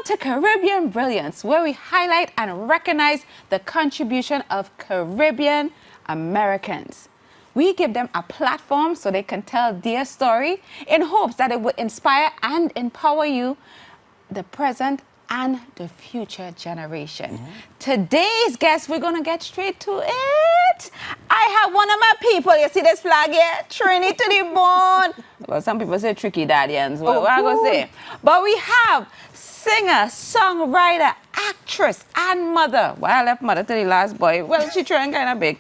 to Caribbean Brilliance, where we highlight and recognize the contribution of Caribbean Americans. We give them a platform so they can tell their story in hopes that it will inspire and empower you, the present and the future generation. Today's guest, we're gonna get straight to it. I have one of my people, you see this flag here? Trini to the bone. Well, some people say tricky daddians, what I'm gonna say. But we have singer, songwriter, actress, and mother. Well, I left mother to the last boy. Well, she trying kind of big.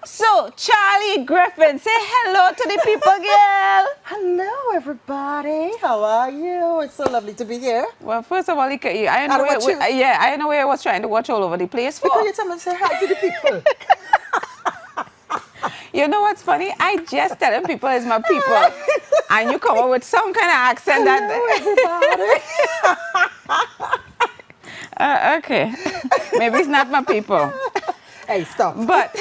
So, Charli Griffith, say hello to the people, girl. Hello, everybody. How are you? It's so lovely to be here. Well, first of all, I know where I was trying to watch all over the place for. Because you tell me to say hi to the people. You know what's funny? I just telling people it's my people. And you come up with some kind of accent. Hello, everybody. Okay. Maybe it's not my people. Hey, stop. But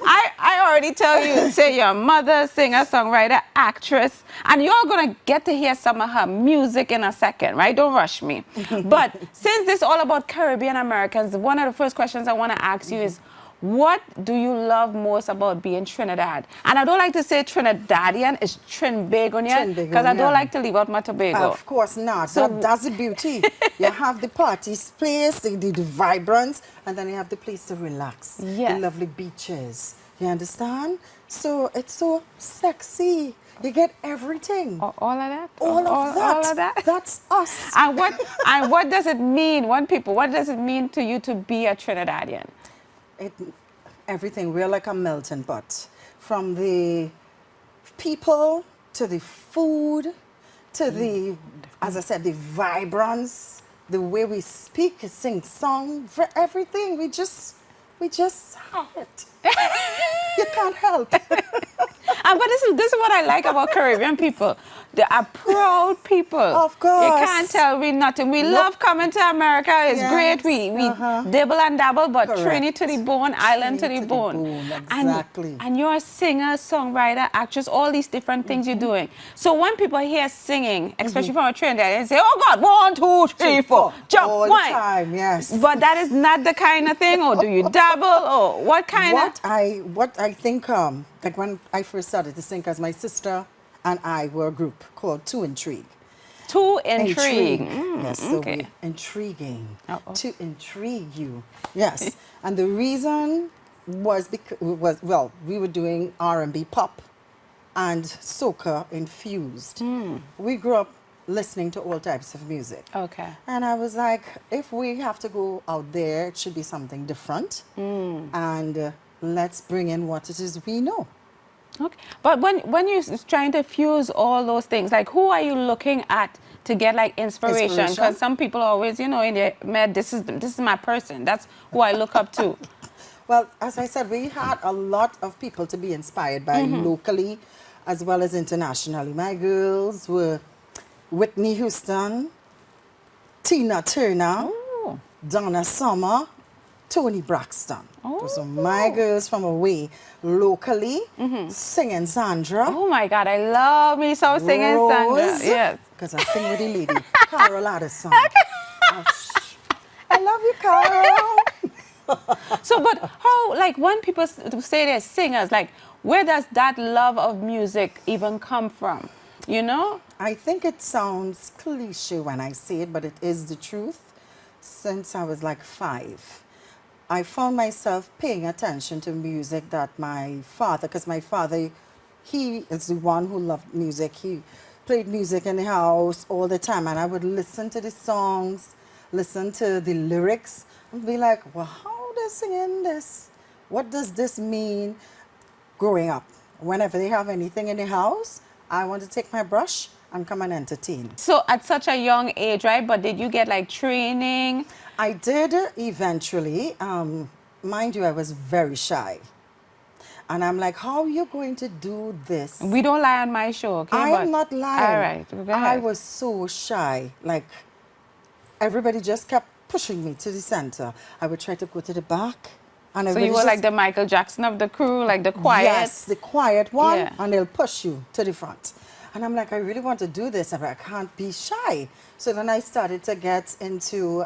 I already tell you, say your mother, singer, songwriter, actress, and you're going to get to hear some of her music in a second, right? Don't rush me. But since this is all about Caribbean Americans, one of the first questions I want to ask you is, what do you love most about being Trinidad? And I don't like to say Trinidadian, it's Trinbagonian, because I don't like to leave out my Tobago. Of course not. So that's the beauty. You have the party space, the vibrance, and then you have the place to relax. Yes. The lovely beaches. You understand? So it's so sexy. You get everything. All of that? All of that. That's us. And what does it mean, what does it mean to you to be a Trinidadian? Everything. We're like a melting pot. From the people to the food to the, as I said, the vibrance, the way we speak, sing song, for everything. We just have it. You can't help. But this is what I like about Caribbean people. They are proud people. Of course. You can't tell we nothing. We love coming to America. It's great. We dibble and dabble, but Trini to the bone, island to the bone. Exactly. And you're a singer, songwriter, actress, all these different things you're doing. So when people hear singing, especially from a Trinidad, they say, oh God, 1, 2, 3, 4, jump, all one. the time, yes. But that is not the kind of thing, or do you dabble, or what kind of? What I think, like when I first started to sing, because my sister and I were a group called Two Intrigue. To intrigue. Yes, so okay. Intriguing. To intrigue you. Yes. And the reason was because, we were doing R&B pop and soca infused. We grew up listening to all types of music. Okay. And I was like, if we have to go out there, it should be something different. And let's bring in what it is we know. Okay. But when you're trying to fuse all those things, like who are you looking at to get like inspiration? Because some people always, you know, in their head, this is my person. That's who I look up to. Well, as I said, we had a lot of people to be inspired by locally as well as internationally. My girls were Whitney Houston, Tina Turner, Donna Summer, Toni Braxton. Those are my girls from away. Locally, singing Sandra. Oh my God, I love me some singing Sandra. Yes. Because I sing with the lady, Carol Addison. I love you, Carol. So, but how, like when people say they're singers, like where does that love of music even come from? You know? I think it sounds cliche when I say it, but it is the truth. Since I was like 5. I found myself paying attention to music that my father, because my father, he is the one who loved music. He played music in the house all the time, and I would listen to the songs, listen to the lyrics, and be like, well, how are they singing this? What does this mean? Growing up, whenever they have anything in the house, I want to take my brush and come and entertain. So at such a young age, right? But did you get like training? I did eventually. Mind you, I was very shy. And I'm like, how are you going to do this? We don't lie on my show, okay? I am not lying. All right, go ahead. I was so shy. Like, everybody just kept pushing me to the center. I would try to go to the back. And so you were like the Michael Jackson of the crew, like the quiet? Yes, the quiet one. Yeah. And they'll push you to the front. And I'm like, I really want to do this, but I can't be shy. So then I started to get into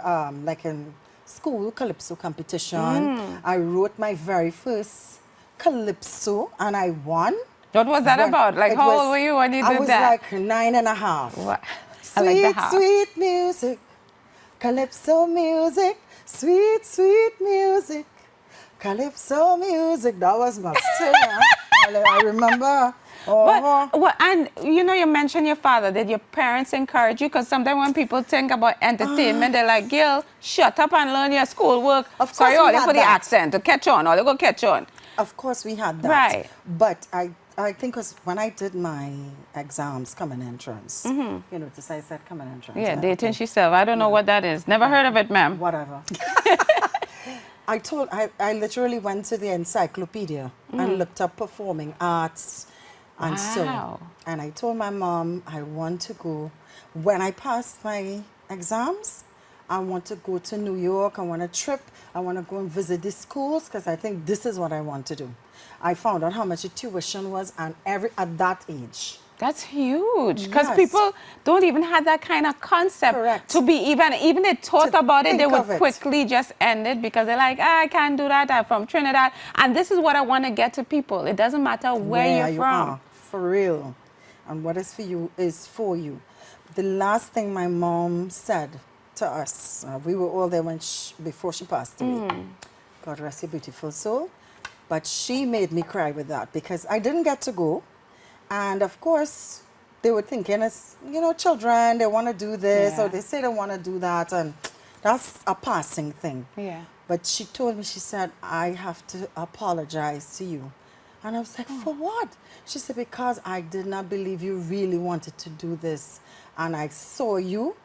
like in school calypso competition. I wrote my very first calypso and I won. What was that about? Like, how old were you when you did that? I was like 9.5. What? I Sweet, like the half. sweet music, calypso music, sweet, sweet music, calypso music. That was my style. I remember. Oh. But, and you know, you mentioned your father. Did your parents encourage you? Because sometimes when people think about entertainment, they're like, girl, shut up and learn your schoolwork. Of course Sorry, we all had for the that. accent to catch on, or they go catch on. Of course we had that. Right. But I think when I did my exams, common entrance, you notice I said common entrance. Yeah, right? dating yourself. I don't know what that is. Never heard of it, ma'am. Whatever. I literally went to the encyclopedia and looked up performing arts and so. Wow. And I told my mom I want to go. When I passed my exams, I want to go to New York. I want a trip. I want to go and visit the schools because I think this is what I want to do. I found out how much the tuition was and at that age. That's huge because Yes. people don't even have that kind of concept. Correct. To be even they thought To about it, they think would of it. quickly just end it because they're like, I can't do that. I'm from Trinidad. And this is what I want to get to people. It doesn't matter where you're from. Are, for real. And what is for you is for you. The last thing my mom said to us, we were all there before she passed away. God rest your beautiful soul. But she made me cry with that because I didn't get to go. And of course, they were thinking, as you know, children, they want to do this or they say they want to do that. And that's a passing thing. Yeah. But she told me, she said, I have to apologize to you. And I was like, for what? She said, because I did not believe you really wanted to do this. And I saw you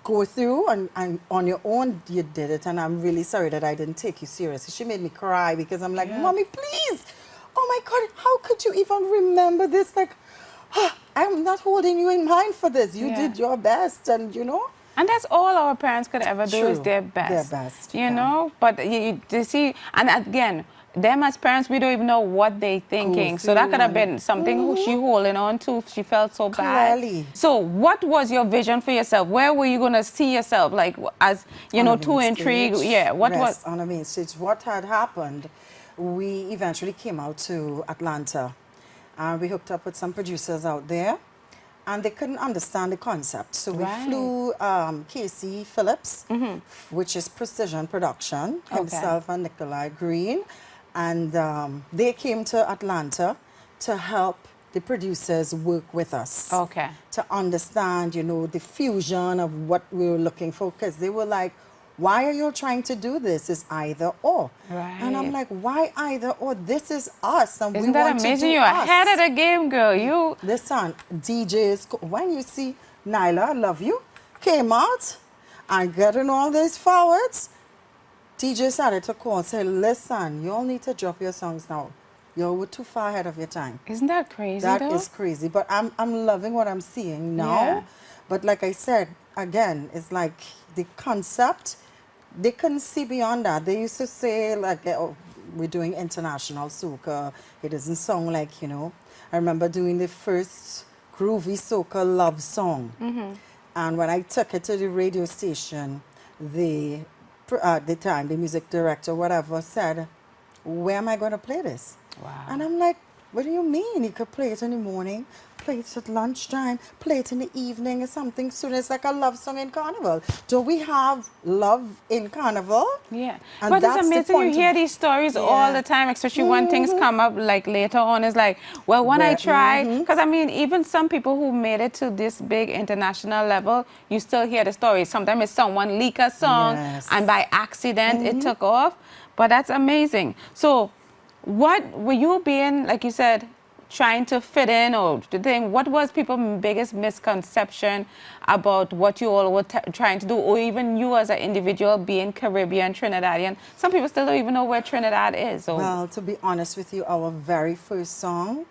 go through and on your own you did it. And I'm really sorry that I didn't take you seriously. She made me cry because I'm like, Mommy, please. Oh my God, how could you even remember this? Like, I'm not holding you in mind for this. You did your best and you know. And that's all our parents could ever do is their best. Their best. You know? But you see, and again, them as parents, we don't even know what they're thinking. So that could have been something she holding on to. She felt so bad. Clearly. So what was your vision for yourself? Where were you going to see yourself? Like, as, you know, too intrigued. Yeah. What was... On the main stage. What had happened, we eventually came out to Atlanta. And we hooked up with some producers out there. And they couldn't understand the concept. So we flew Casey Phillips, which is Precision Production, himself and Nikolai Green. And they came to Atlanta to help the producers work with us. Okay. To understand, you know, the fusion of what we were looking for. Because they were like, why are you trying to do this? It's either or. Right. And I'm like, why either or? This is us. And Isn't we that want amazing? to do You're us. ahead of the game, girl. You... Listen, DJs, when you see Nyla, I love you, came out and getting all these forwards, DJ started to call and say, listen, you all need to drop your songs now. You're too far ahead of your time. Isn't that crazy, That though? is crazy. But I'm loving what I'm seeing now. Yeah. But like I said, again, it's like the concept, they couldn't see beyond that. They used to say, like, oh, we're doing international soca. It doesn't sound like, you know. I remember doing the first groovy soca love song. And when I took it to the radio station, at the time, the music director, whatever, said, where am I going to play this? Wow. And I'm like, what do you mean? You could play it in the morning, play it at lunchtime, play it in the evening or something soon. It's like a love song in Carnival. Do we have love in Carnival? Yeah. And But it's that's the amazing. You point hear of- these stories all the time, especially when things come up like later on. It's like, well, when I try, because I mean, even some people who made it to this big international level, you still hear the stories. Sometimes it's someone leak a song and by accident it took off. But that's amazing. So what were you being, like you said, trying to fit in or the thing? What was people's biggest misconception about what you all were trying to do, or even you as an individual being Caribbean, Trinidadian? Some people still don't even know where Trinidad is. So. Well, to be honest with you, our very first song,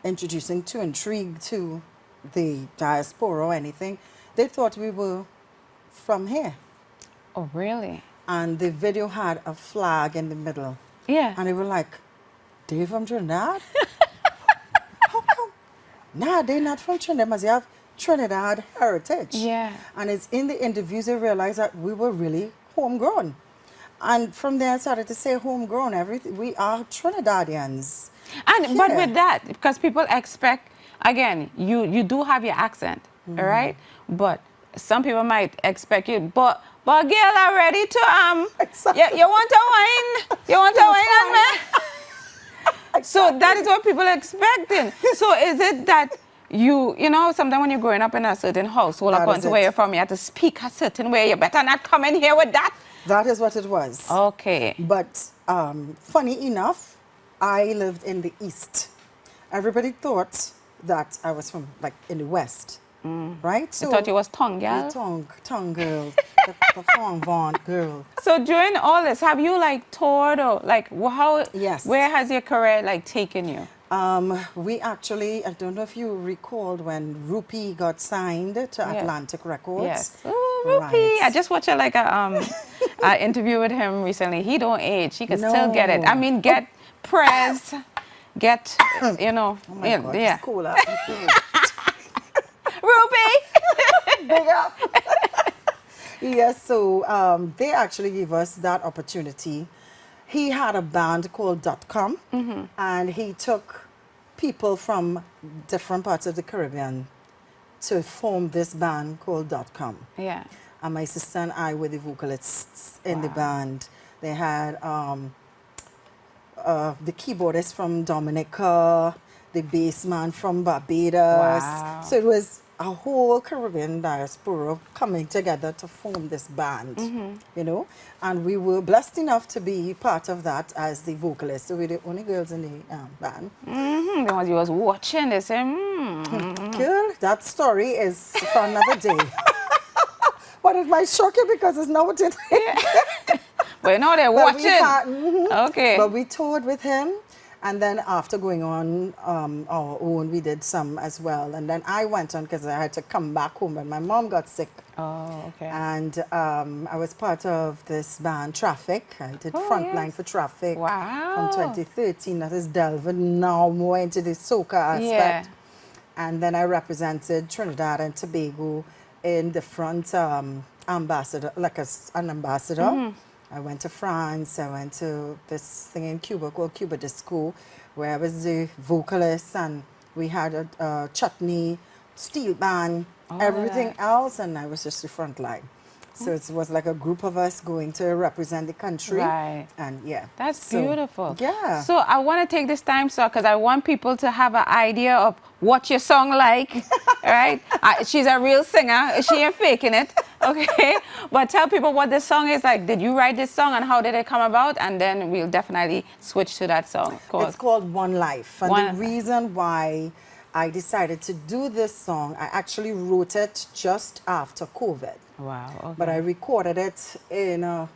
introducing to intrigue to the diaspora or anything, they thought we were from here. Oh, really? And the video had a flag in the middle. Yeah. And they were like, "Dave from Trinidad? How come?" Nah, they're not from Trinidad. They have Trinidad heritage. Yeah. And it's in the interviews they realized that we were really homegrown. And from there I started to say homegrown. Everything. We are Trinidadians. And but Yeah. with that, because people expect, again, you do have your accent, all right? But some people might expect you, but girl are ready to Exactly. you want a wine? You want a wine on me? So that is what people are expecting. So is it that you know, sometimes when you're growing up in a certain household, That according is to where it. you're from, you have to speak a certain way. You better not come in here with that. That is what it was. Okay. But funny enough, I lived in the East. Everybody thought that I was from like in the West, right? I thought you was tongue, girl. The tongue girl, the tongue Vaughn girl. So during all this, have you like toured or like how? Yes. Where has your career like taken you? We actually, I don't know if you recalled when Rupi got signed to Atlantic Records. Yes. Ooh, Rupi. I just watched a interview with him recently. He don't age. He can still get it. I mean, get press, get, you know. Oh my God, it's cooler. Rupi. Big up. Yes, so they actually gave us that opportunity. He had a band called .com, and he took people from different parts of the Caribbean to form this band called .com. Yeah. And my sister and I were the vocalists in the band. They had the keyboardist from Dominica, the bass man from Barbados. Wow. So it was a whole Caribbean diaspora coming together to form this band, you know. And we were blessed enough to be part of that as the vocalists. So we're the only girls in the band. The ones you was watching, they say, Girl, that story is for another day. But it might shock you because it's not what it is. But you know they're But we watching. had- Okay. But we toured with him, and then after going on our own, we did some as well. And then I went on because I had to come back home when my mom got sick. Oh, okay. And I was part of this band, Traffic. I did frontline for Traffic Wow. from 2013. That is delving now more into the soca aspect. Yeah. And then I represented Trinidad and Tobago in different ambassador, like an ambassador. I went to France. I went to this thing in Cuba called Cuba Disco, where I was the vocalist, and we had a chutney, steel band, everything else, and I was just the front line. So it was like a group of us going to represent the country. Right. And yeah. That's So, beautiful. Yeah. So I want to take this time, because I want people to have an idea of what your song like, right? She's a real singer. She ain't faking it, okay? But tell people what this song is like. Did you write this song and how did it come about? And then we'll definitely switch to that song. It's called One Life. And One the reason why I decided to do this song, I actually wrote it just after COVID. Wow, okay. But I recorded it in a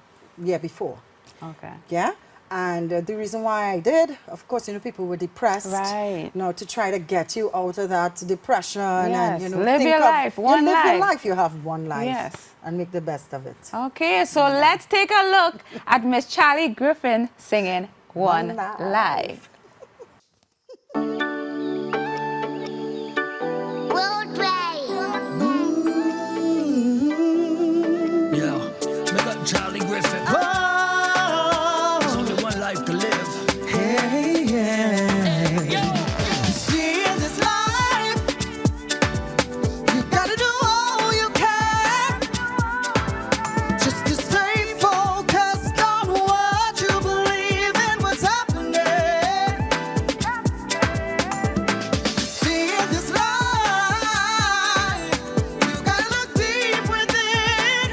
year before. Okay. Yeah? And the reason why I did, of course, you know, people were depressed. Right. You know, to try to get you out of that depression. Yes, And, you know, live think your of, life, one you live life. your life, you have one life. Yes. And make the best of it. Okay, so let's take a look at Miss Charli Griffith singing One One Life. Yeah, make up Charli Griffith. There's only one life to live. Hey, yeah. You see in this life, you gotta do all you can just to stay focused on what you believe in, what's happening. See in this life, you gotta look deep within.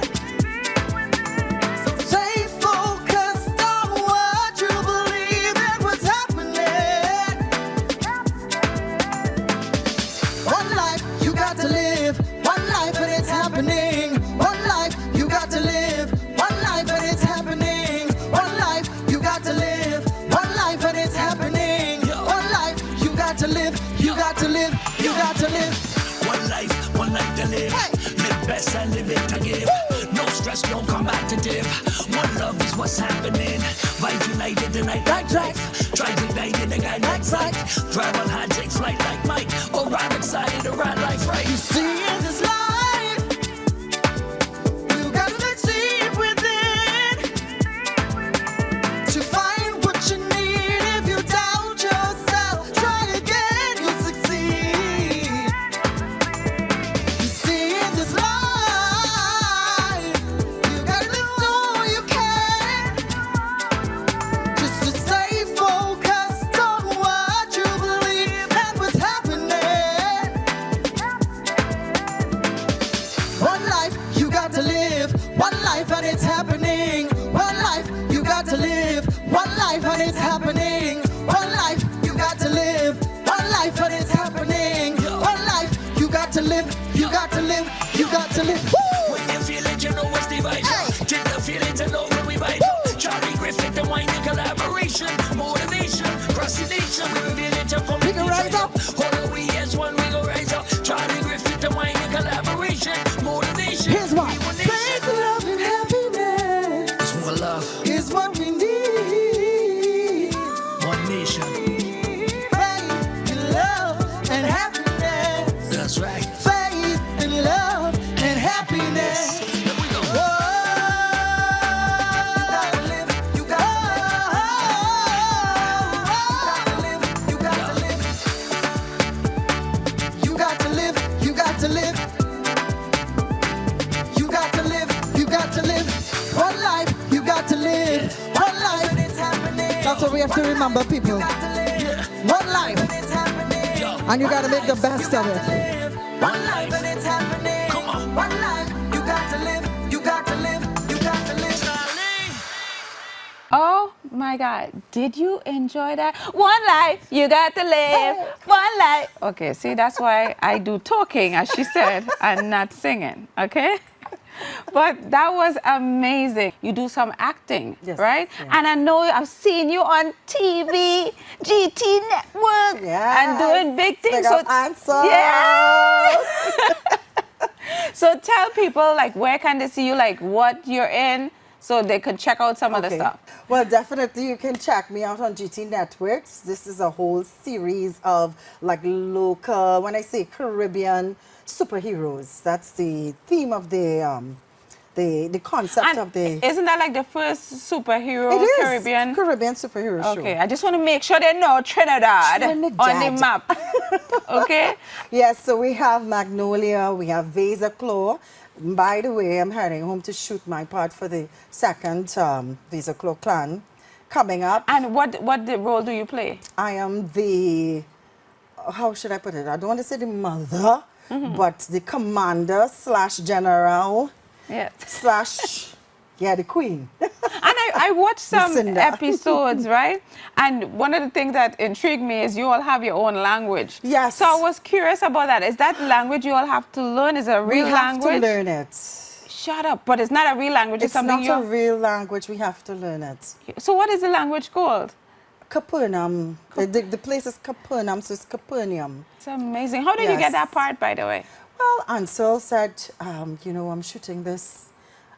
So stay focused on what you believe in, what's happening. One life you got to live, one life and it's happening. One life you got to live, one life and it's happening. One life you got to live, one life and it's happening. One life you got to live, you got to live, you got to live. One life to live. Hey. Live best and live it to give. No stress, no combative. One love is what's happening. Vibes unite Ride it the night like life. Try to ignite in a guy like sight. Travel hard, take flight like Mike. Oh, I'm excited to ride life right. You see in this life, you gotta dig deep within to find what you need. If you doubt yourself, try again, you'll succeed. You see in this life, you gotta do all you can just to stay focused on what you believe and what's happening. One life you got to live, one life and it's happening. One life you got to live, one life and it's happening. One life you got to live, one life and it's happening. One life you got to live, you got to live, you got to live. Woo! When you feel it, you know what's divided. Take the feeling to know when we vibe. Charli Griffith, the wine and collaboration. Motivation, cross the nation. We reveal it to come. We can rise up. Hold on, we as one, we go rise up. Charli Griffith, the wine and collaboration. Motivation. Here's one. We one nation. Faith, love, and happiness It's more love, is what we need. one nation. Faith, and love, and happiness. That's right. Faith, and love, and happiness. Here we go. Whoa. You gotta live, you gotta live. You gotta live, you gotta live. You got to live, you got to live. You got to live, you got to live. One life, you got to live. One life, that's what we have to remember, people. One life, and you gotta make the best of it. One life. Come on. One life, you got to live, you got to live, you got to live. Charli. Oh my God, did you enjoy that? One life, you got to live. One life. Okay, see, that's why I do talking, as she said, and not singing, okay? But that was amazing. You do some acting, Yes, right? yes. And I know I've seen you on TV, GT Network, and doing big things. Big up answer. Yeah. So tell people, like, where can they see you, like, what you're in, so they can check out some of the Okay. stuff. Well, definitely you can check me out on GT Networks. This is a whole series of like local, when I say Caribbean superheroes. That's the theme of the concept And of the. isn't that like the first superhero It is Caribbean? Caribbean superhero show. Okay, I just want to make sure they know Trinidad on the Trinidad. map. Okay? Yes, so we have Magnolia, we have Vaser Claw. By the way, I'm heading home to shoot my part for the second Vaser Claw clan coming up. And what the role do you play? I am the, how should I put it? I don't want to say the mother, but the commander slash general Yes. slash, yeah, the queen. And I watched some Lucinda. episodes, right? And one of the things that intrigued me is you all have your own language. Yes. So I was curious about that. Is that language you all have to learn? Is it a real We have language? to learn it. Shut up. But it's not a real language. It's It's something not a you. real language. We have to learn it. So what is the language called? Capernaum. The place is Capernaum, so it's Capernaum. It's amazing. How did you get Yes. that part, by the way? Well, Ansel said, you know, I'm shooting this,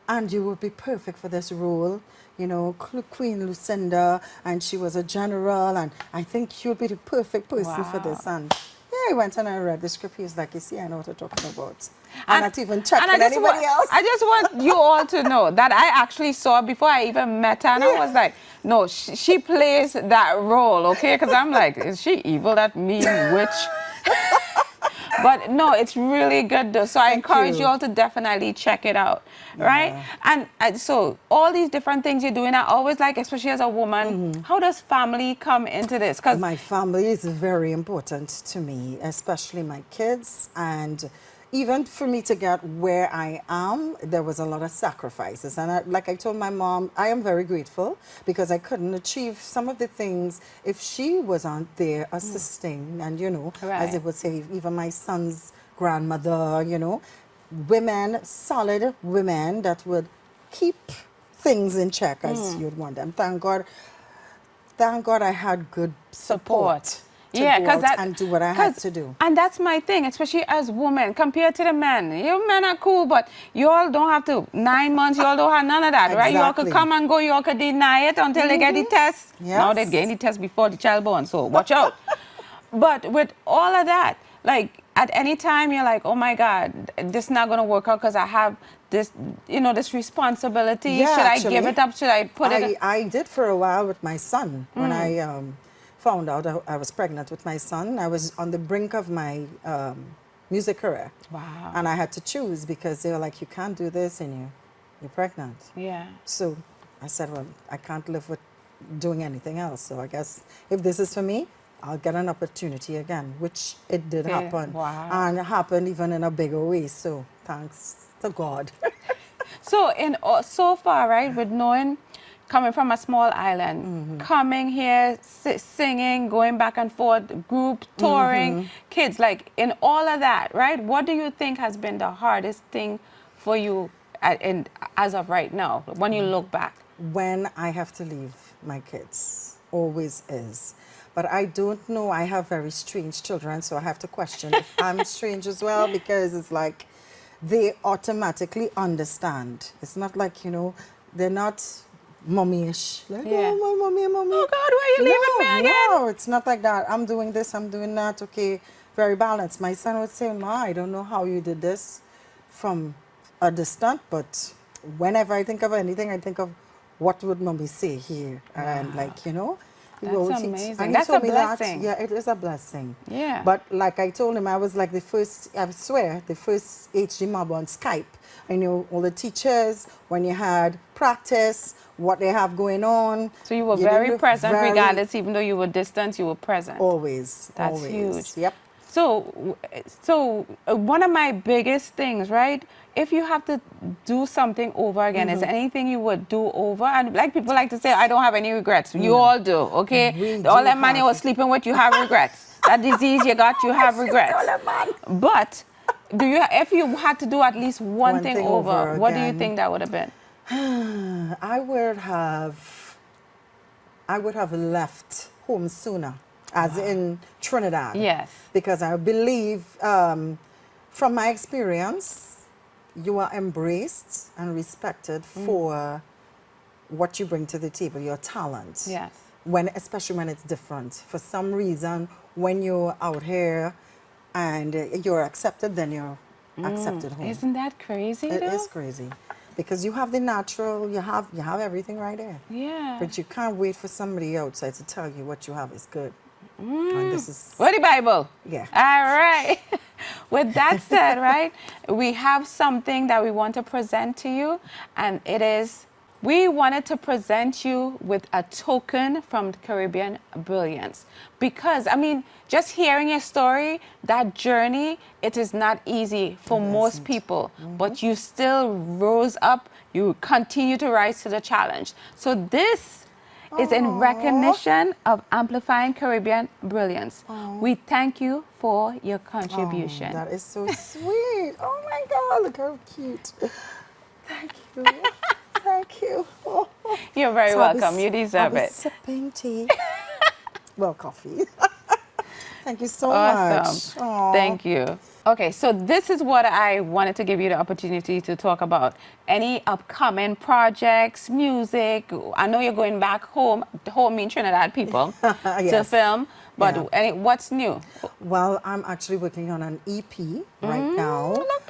and you would be perfect for this role. You know, Queen Lucinda, and she was a general, and I think you'll be the perfect person for this. Wow. And yeah, I went and I read the script. He's like, you see, I know what you're talking about. I'm not even checking I just anybody else. I just want you all to know that I actually saw before I even met her, and I was like, no, she plays that role, okay? Because I'm like, is she evil, that mean witch? But no, it's really good though. So I encourage you all to definitely check it out, right? And so all these different things you're doing, I always like, especially as a woman, how does family come into this? Because My family is very important to me, especially my kids. And even for me to get where I am, there was a lot of sacrifices. And like I told my mom, I am very grateful because I couldn't achieve some of the things if she wasn't there assisting. And, you know, as Right. it would say, even my son's grandmother, you know, women, solid women that would keep things in check as you'd want them. Thank God I had good support. to go out and do what I had to do. And that's my thing, especially as women, compared to the men. You men are cool, but you all don't have to, 9 months, you all don't have none of that, right? You all could Exactly. come and go, you all could deny it until they get the test. Yes. Now they're getting the test before the child born, so watch out. But with all of that, like at any time you're like, oh my God, this is not going to work out because I have this, you know, this responsibility. Yeah, Should I actually, give it up? Should I put it? I did for a while with my son. When I found out I was pregnant with my son, I was on the brink of my music career. Wow. And I had to choose because they were like, you can't do this and you're pregnant. Yeah. So I said, well, I can't live with doing anything else. So I guess if this is for me, I'll get an opportunity again, which it did happen. Wow. And it happened even in a bigger way. So thanks to God. So so far, right, with knowing, coming from a small island, coming here, singing, going back and forth, group touring, kids, like in all of that, right? What do you think has been the hardest thing for you as of right now, when you look back? When I have to leave my kids, always is. But I don't know, I have very strange children, so I have to question if I'm strange as well, because it's like they automatically understand. It's not like, you know, they're not mommy-ish. Like, Yeah. oh, my mommy, mommy. Oh God, why are you leaving me again? No, it's not like that. I'm doing this, I'm doing that. Okay, very balanced. My son would say, Ma, I don't know how you did this from a distance, but whenever I think of anything, I think of what would mommy say here. And like, you know. That's amazing. And he That's told a me that, blessing. yeah, it is a blessing. Yeah. But like I told him, I was like the first, I swear, the first HD mob on Skype. I knew all the teachers, when you had practice, what they have going on. So you were very present, regardless, even though you were distant, you were present. Always. That's always. huge. Yep. So one of my biggest things, right? If you have to do something over again, is there anything you would do over? And like people like to say, I don't have any regrets. You all do, okay? All that man you was sleeping with, you have regrets. That disease you got, you have regrets. But do you, if you had to do at least one thing over, what do you think that would have been? I would have left home sooner, as in Trinidad. Yes. Because I believe, from my experience, you are embraced and respected for what you bring to the table, your talent. Yes. Especially when it's different. For some reason, when you're out here and you're accepted, then you're accepted home. Isn't that crazy, It though? is crazy. Because you have the natural, you have everything right there. Yeah. But you can't wait for somebody outside to tell you what you have is good. And this is, Where the Bible? yeah. All right. With that said, right, we have something that we want to present to you, and it is, we wanted to present you with a token from Caribbean Brilliance. Because, I mean, just hearing your story, that journey, it is not easy for most people, but you still rose up, you continue to rise to the challenge. So this is in recognition of amplifying Caribbean brilliance. We thank you for your contribution. That is so sweet. Oh my God, look how cute. Thank you. Thank you. You're very So I'll be welcome. You deserve I'll be it. sipping tea. Well, coffee. Thank you so Awesome. much. Aw. Thank you. Okay, so this is what I wanted to give you the opportunity to talk about. Any upcoming projects, music. I know you're going back home in Trinidad, people, to Yes. film. But Yeah. what's new? Well, I'm actually working on an EP right now. Look at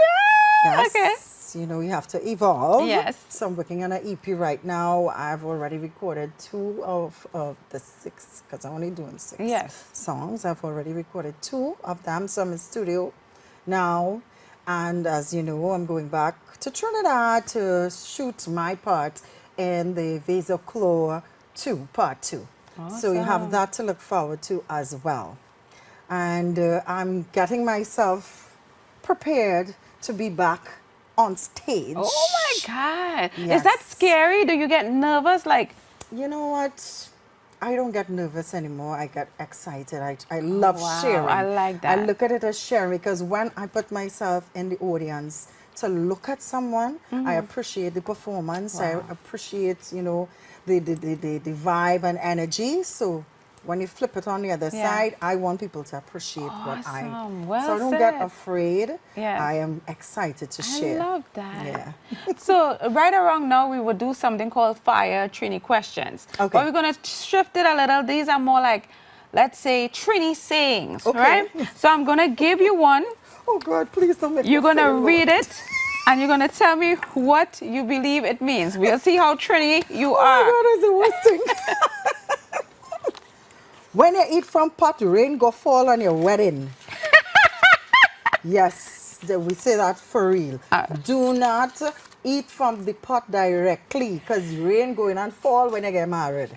Yes. Okay. You know, you have to evolve. Yes. So I'm working on an EP right now. I've already recorded 2 of the 6, because I'm only doing 6 Yes. songs. I've already recorded 2 of them. So I'm in studio now. And as you know, I'm going back to Trinidad to shoot my part in the Vaser Claw 2, part 2. So you have that to look forward to as well. And I'm getting myself prepared to be back on stage. Oh my God. Is Yes. that scary? Do you get nervous? Like, You know what? I don't get nervous anymore. I get excited. I love wow, sharing. I like I that. look at it as sharing, because when I put myself in the audience to look at someone, I appreciate the performance. I appreciate, you know, the vibe and energy. So when you flip it on the other Yeah. side, I want people to appreciate what I. Awesome. Well so I don't get said. afraid. Yes. I am excited to share. I love that. Yeah. So right around now, we will do something called Fire Trini Questions. Okay. But we're going to shift it a little. These are more like, let's say, Trini sayings, Okay. right? So I'm going to give you one. Oh God, please don't make You're me going to fail, Lord. read it, and you're going to tell me what you believe it means. We'll see how Trini you Oh are. my God, that's the worst thing. When you eat from pot, rain go fall on your wedding. Yes, we say that for real. Do not eat from the pot directly, because rain going and fall when you get married.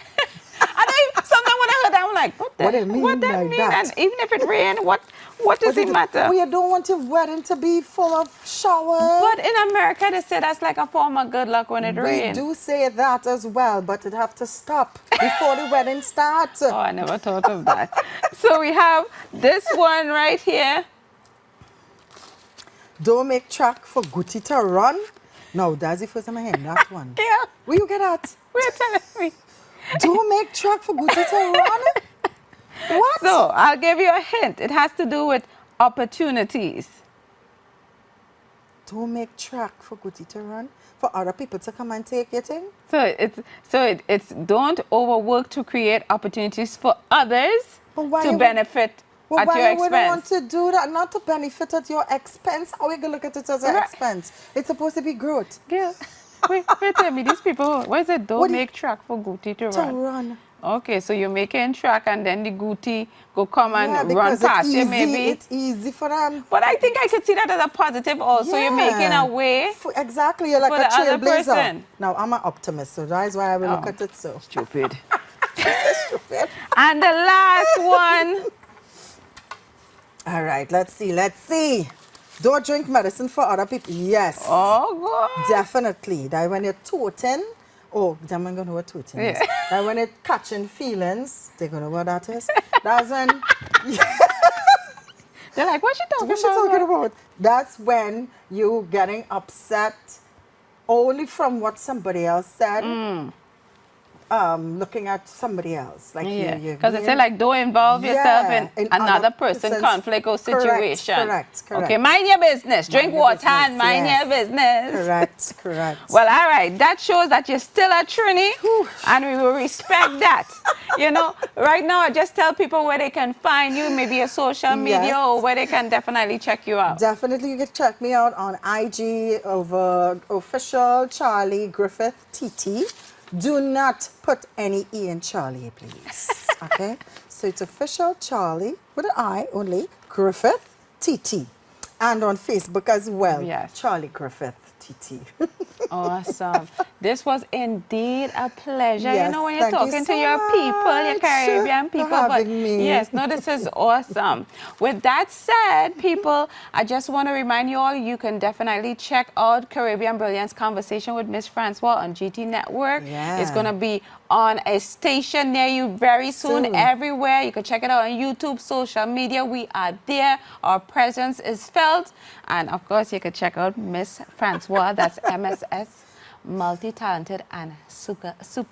Sometimes when I heard that, I'm like, what What do you mean that by mean? that? And even if it rain, what does it matter? Well, you don't want your wedding to be full of showers. But in America, they say that's like a form of good luck when it We rains. do say that as well, but it have to stop before the wedding starts. Oh, I never thought of that. So we have this one right here. Don't make track for Gucci to run. No, that's the first time I hear that one. Yeah, Where you get that? wait telling me. Don't make track for Gucci to run? What? So I'll give you a hint. It has to do with opportunities. Don't make track for Gucci to run? For other people to come and take your thing? So it's don't overwork to create opportunities for others But why to you- benefit Well, at why your you wouldn't want expense. to do that? Not to benefit at your expense. How we gonna look at it as an Right. expense? It's supposed to be growth. Yeah. Wait, tell me, these people, what is it? Don't What do you- make track for Gucci to To run. run. Okay, so you're making track and then the Gucci go come Yeah, and run because past it's you easy. maybe. It's easy for them. But I think I could see that as a positive also. You're making a way. Exactly, you're like for a the other trailblazer. person. Now, I'm an optimist, so that's why I will look Oh. at it so. Stupid. Stupid. And the last one. All right, let's see. Don't drink medicine for other people. Yes, Oh, God. definitely. That when you're toting, oh, them ain't gonna know what toting is. Yeah. That when you're catching feelings, they gonna know what that is. That's when, They're like, what's she talking what you about? talking about? That's when you getting upset only from what somebody else said. Looking at somebody else. Like Yeah, you because it said like don't involve yourself Yeah, in in another other person's person's- conflict or Correct, situation. correct. Okay, mind your business. Drink your water business, and mind yes. your business. Correct. Well, all right. That shows that you're still a Trini, and we will respect that. You know, right now I just tell people where they can find you, maybe a social media, Yes. or where they can definitely check you out. Definitely, you can check me out on IG over official Charli Griffith TT. Do not put any E in Charlie, please. Okay? So it's official Charli with an I only, Griffith TT. And on Facebook as well. Yes. Charli Griffith TT. Awesome. This was indeed a pleasure. You Yes, know, when you're thank you talking to so your people, your much Caribbean for people. But having me. yes, no, this is awesome. With that said, people, I just want to remind you all, you can definitely check out Caribbean Brilliance Conversation with Mss Francois on GT Network. Yeah. It's going to be on a station near you very soon, everywhere. You can check it out on YouTube, social media. We are there. Our presence is felt. And of course, you can check out Mss Francois. That's MSS, multi-talented and super sexy.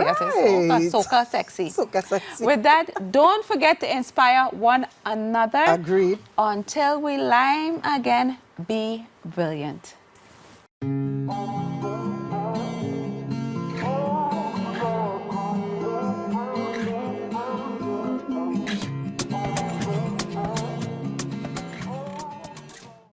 I say right. soca sexy. Soca sexy. With that, don't forget to inspire one another. Agreed. Until we lime again, be brilliant.